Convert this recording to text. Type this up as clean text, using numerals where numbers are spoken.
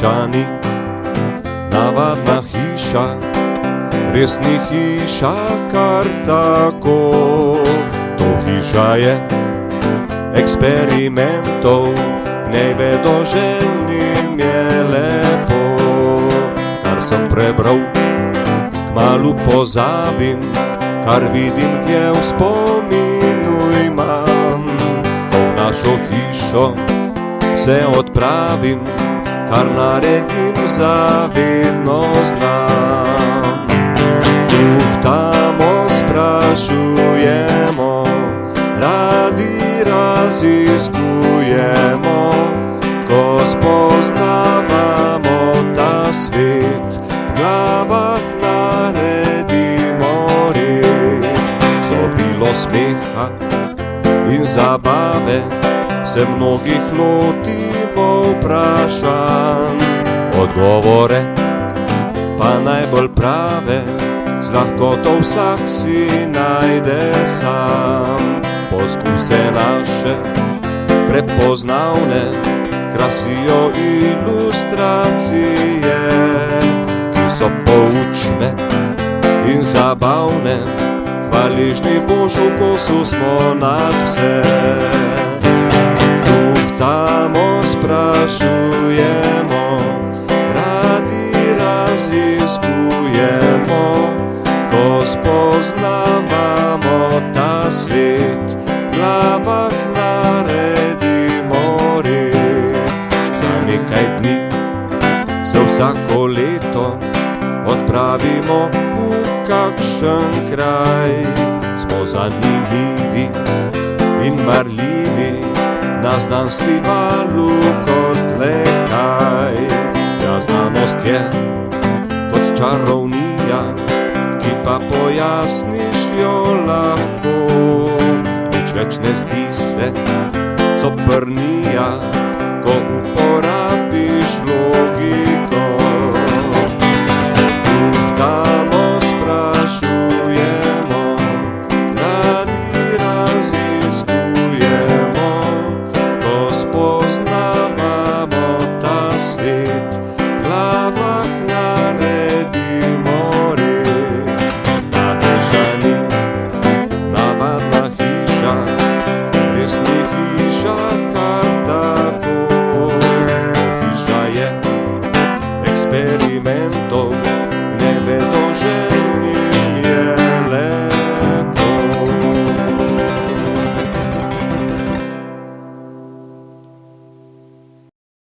Laščani, navadna hiša, res ni hiša kar tako. To hiša je eksperimentov, v njej vedoželjnim je lepo. Kar sem prebral, kmalu pozabim, kar vidim, dlje v spominu imam. Ko v našo hišo se odpravim, kar naredim, zavedno znam. Tuhtamo, sprašujemo, radi raziskujemo, ko spoznavamo ta svet, v glavah naredimo red. Z obilo smeha in zabave se mnogih lotimo vprašanj, odgovore pa najbolj prave z lahkoto vsak si najde sam. Poskuse naše prepoznavne krasijo ilustracije, ki so poučne in zabavne, hvaležni Božu, v kosu smo nad vse. Tuhtamo, sprašujemo, radi raziskujemo, ko spoznavamo ta svet, v glavah naredimo red. Za nekaj dni se vsako leto odpravimo v kakšen kraj. Smo zanimivi in marljivi, na znanstvevalu kot le kaj. Ja, znanost je kot čarovnija, ki pa pojasniš jo lahko. Nič več ne zdi se coprnija, ko uporabiš logiko. Tuhtamo, sprašujemo, radi raziskujemo, ko spoznavamo ta svet, v glavah naredimo